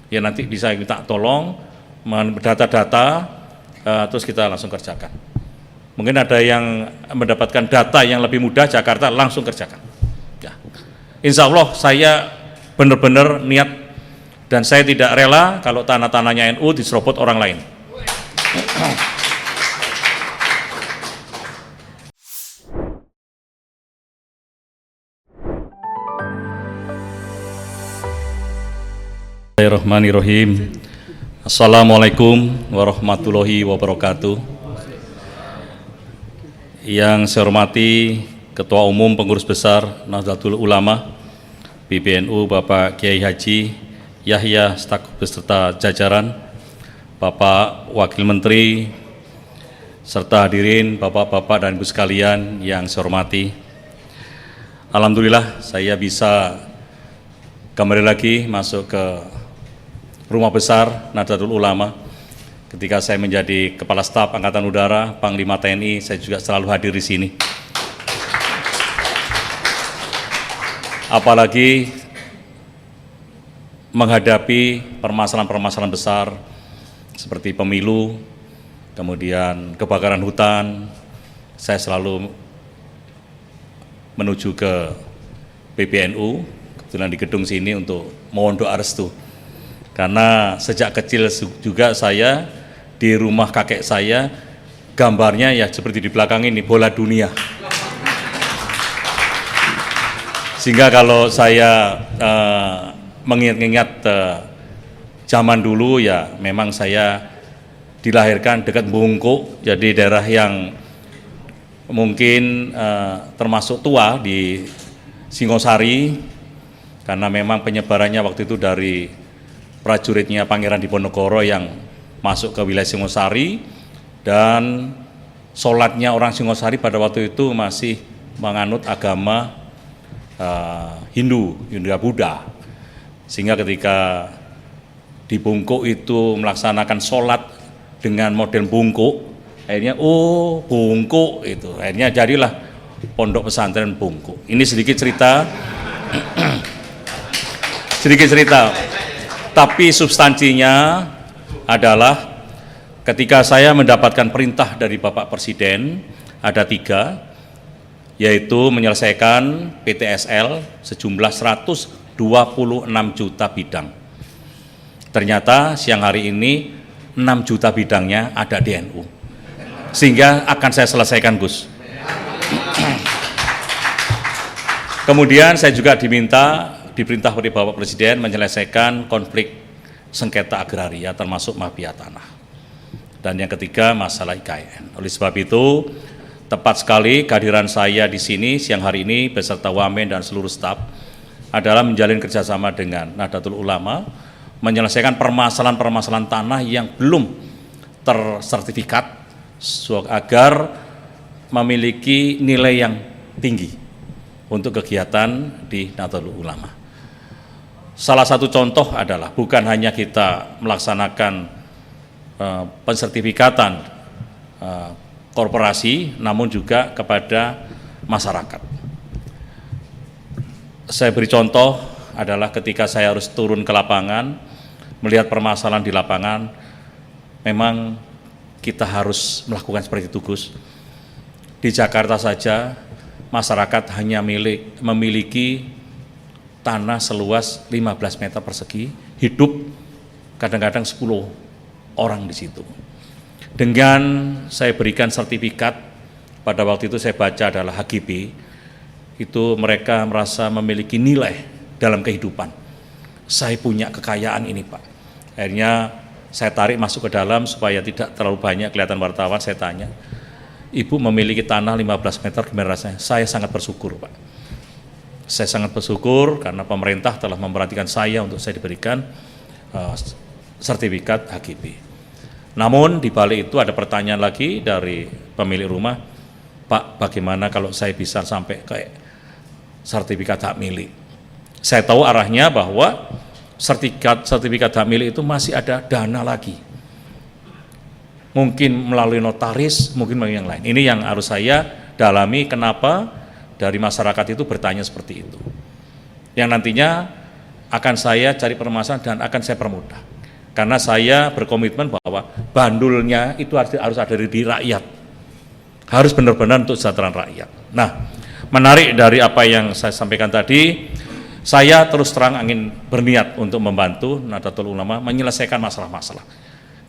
Ya nanti bisa minta tolong data-data, terus kita langsung kerjakan. Mungkin ada yang mendapatkan data yang lebih mudah, Jakarta langsung kerjakan. Ya. Insya Allah saya benar-benar niat dan saya tidak rela kalau tanah-tanahnya NU diserobot orang lain. Bismillahirrahmanirrahim. Assalamualaikum warahmatullahi wabarakatuh. Yang saya hormati Ketua Umum Pengurus Besar Nahdlatul Ulama PBNU Bapak Kiai Haji Yahya Stakuf beserta jajaran, Bapak Wakil Menteri, serta hadirin Bapak-Bapak dan Ibu sekalian yang saya hormati. Alhamdulillah saya bisa kembali lagi masuk ke Rumah Besar Nahdlatul Ulama. Ketika saya menjadi Kepala Staf Angkatan Udara, Panglima TNI, saya juga selalu hadir di sini. Apalagi menghadapi permasalahan-permasalahan besar seperti pemilu, kemudian kebakaran hutan, saya selalu menuju ke PBNU, kebetulan di gedung sini untuk mohon doa restu. Karena sejak kecil juga saya di rumah kakek saya, gambarnya ya seperti di belakang ini, bola dunia. Sehingga kalau saya mengingat zaman dulu ya memang saya dilahirkan dekat Bungkuk, jadi daerah yang mungkin termasuk tua di Singosari, karena memang penyebarannya waktu itu dari prajuritnya Pangeran Diponegoro yang masuk ke wilayah Singosari, dan sholatnya orang Singosari pada waktu itu masih menganut agama Hindu Buddha, sehingga ketika di Bungkuk itu melaksanakan sholat dengan model Bungkuk, akhirnya Bungkuk itu, akhirnya jadilah Pondok Pesantren Bungkuk. Ini sedikit cerita, tapi substansinya adalah ketika saya mendapatkan perintah dari Bapak Presiden, ada 3, yaitu menyelesaikan PTSL sejumlah 126 juta bidang. Ternyata siang hari ini 6 juta bidangnya ada di NU, sehingga akan saya selesaikan, Gus. Kemudian saya juga diperintah oleh Bapak Presiden menyelesaikan konflik sengketa agraria termasuk mafia tanah. Dan yang ketiga masalah IKN. Oleh sebab itu tepat sekali kehadiran saya di sini siang hari ini beserta Wamen dan seluruh staf adalah menjalin kerjasama dengan Nahdlatul Ulama menyelesaikan permasalahan-permasalahan tanah yang belum tersertifikat agar memiliki nilai yang tinggi untuk kegiatan di Nahdlatul Ulama. Salah satu contoh adalah bukan hanya kita melaksanakan pensertifikatan korporasi, namun juga kepada masyarakat. Saya beri contoh adalah ketika saya harus turun ke lapangan, melihat permasalahan di lapangan, memang kita harus melakukan seperti itu, Gus. Di Jakarta saja, masyarakat hanya memiliki tanah seluas 15 meter persegi, hidup kadang-kadang 10 orang di situ. Dengan saya berikan sertifikat, pada waktu itu saya baca adalah HGB, itu mereka merasa memiliki nilai dalam kehidupan. Saya punya kekayaan ini, Pak. Akhirnya saya tarik masuk ke dalam supaya tidak terlalu banyak kelihatan wartawan, saya tanya, Ibu memiliki tanah 15 meter, gimana rasanya? Saya sangat bersyukur, Pak. Saya sangat bersyukur karena pemerintah telah memperhatikan saya untuk saya diberikan sertifikat HGB. Namun di balik itu ada pertanyaan lagi dari pemilik rumah, Pak, bagaimana kalau saya bisa sampai ke sertifikat hak milik? Saya tahu arahnya bahwa sertifikat hak milik itu masih ada dana lagi. Mungkin melalui notaris, mungkin melalui yang lain. Ini yang harus saya dalami, kenapa dari masyarakat itu bertanya seperti itu. Yang nantinya akan saya cari permasalahan dan akan saya permudah. Karena saya berkomitmen bahwa bandulnya itu harus ada di rakyat. Harus benar-benar untuk kesejahteraan rakyat. Nah, menarik dari apa yang saya sampaikan tadi, saya terus terang ingin berniat untuk membantu Nahdlatul Ulama menyelesaikan masalah-masalah.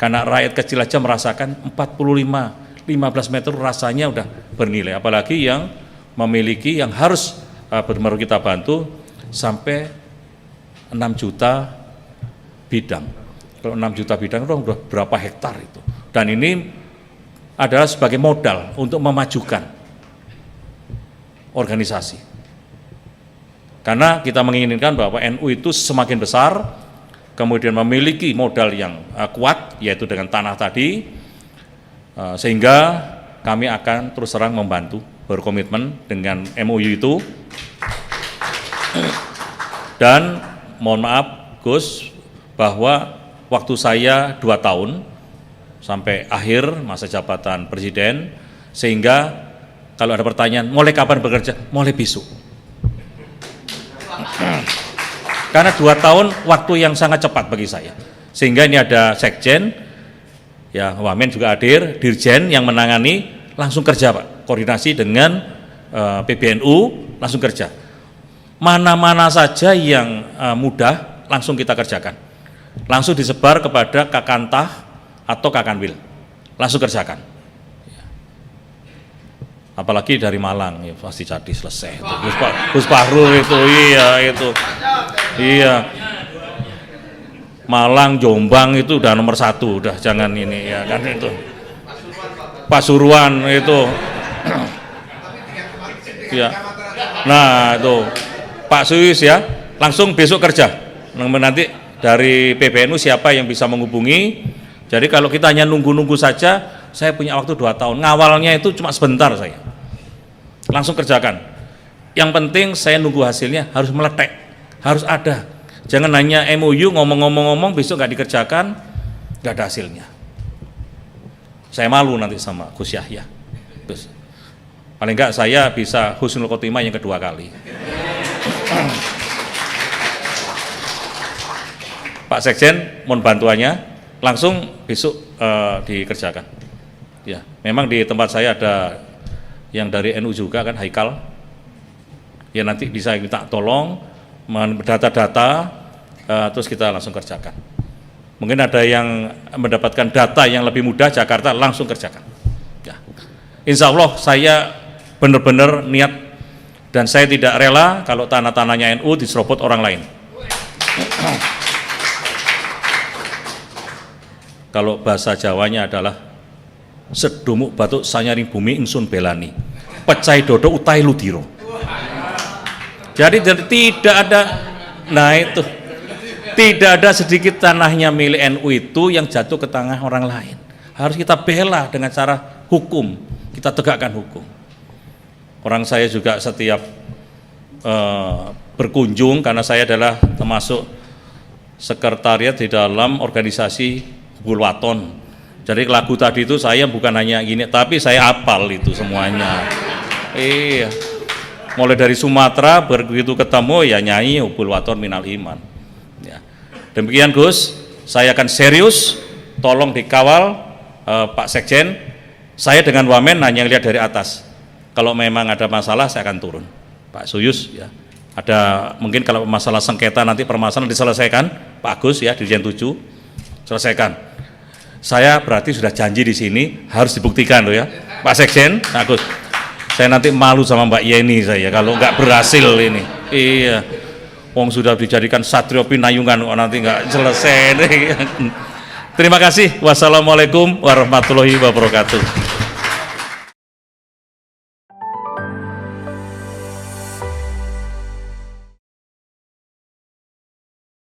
Karena rakyat kecil aja merasakan 15 meter rasanya udah bernilai, apalagi yang memiliki, yang harus benar-benar kita bantu sampai 6 juta bidang. Kalau 6 juta bidang itu udah berapa hektar itu. Dan ini adalah sebagai modal untuk memajukan organisasi. Karena kita menginginkan bahwa NU itu semakin besar, kemudian memiliki modal yang kuat, yaitu dengan tanah tadi, sehingga kami akan terus terang membantu, berkomitmen dengan MOU itu. Dan mohon maaf Gus, bahwa waktu saya 2 tahun sampai akhir masa jabatan Presiden, sehingga kalau ada pertanyaan mulai kapan bekerja, mulai besok. Karena 2 tahun waktu yang sangat cepat bagi saya, sehingga ini ada Sekjen, ya Wamen juga hadir, Dirjen yang menangani, langsung kerja Pak, koordinasi dengan PBNU, langsung kerja. Mana-mana saja yang mudah langsung kita kerjakan, langsung disebar kepada Kakantah atau Kakanwil, langsung kerjakan. Apalagi dari Malang, ya pasti jadi selesai. Gus Fahrul itu, iya. Malang, Jombang itu udah nomor 1, udah jangan ini ya kan itu. Pasuruan itu, ya. Nah itu. Pak Suyus ya, langsung besok kerja. Nanti dari PBNU siapa yang bisa menghubungi. Jadi kalau kita hanya nunggu-nunggu saja, saya punya waktu 2 tahun. Ngawalnya itu cuma sebentar saya. Langsung kerjakan. Yang penting saya nunggu hasilnya harus meletek, harus ada. Jangan hanya MOU ngomong-ngomong besok nggak dikerjakan, nggak ada hasilnya. Saya malu nanti sama Gus Yahya. Gus. Paling enggak saya bisa husnul khotimah yang kedua kali. Pak Sekjen mohon bantuannya, langsung besok dikerjakan. Ya, memang di tempat saya ada yang dari NU juga kan, Haikal. Ya nanti bisa minta tolong data-data, terus kita langsung kerjakan. Mungkin ada yang mendapatkan data yang lebih mudah, Jakarta langsung kerjakan. Ya. Insya Allah saya benar-benar niat. Dan saya tidak rela kalau tanah-tanahnya NU diserobot orang lain. Kalau bahasa Jawanya adalah sedumuk batuk sanyaring bumi ingsun belani, pecai dodo utai ludiro. Jadi tidak ada, nah itu, tidak ada sedikit tanahnya milik NU itu yang jatuh ke tangan orang lain. Harus kita bela dengan cara hukum, kita tegakkan hukum. Orang saya juga setiap berkunjung, karena saya adalah termasuk sekretariat di dalam organisasi Hubul Waton. Jadi lagu tadi itu saya bukan hanya gini, tapi saya hafal itu semuanya. Iya. Mulai dari Sumatera begitu ketemu ya nyanyi Hubul Waton minal iman. Ya. Demikian Gus, saya akan serius, tolong dikawal Pak Sekjen. Saya dengan Wamen hanya lihat dari atas. Kalau memang ada masalah saya akan turun. Pak Suyus ya. Ada mungkin kalau masalah sengketa nanti permasalahan diselesaikan, Pak Agus ya Dirjen 7 selesaikan. Saya berarti sudah janji di sini harus dibuktikan loh ya. Pak Sekjen, Agus. Saya nanti malu sama Mbak Yeni saya kalau nggak berhasil ini. Iya. Wong sudah dijadikan Satrio Pinayungan kok nanti nggak selesai. Terima kasih. Wassalamualaikum warahmatullahi wabarakatuh.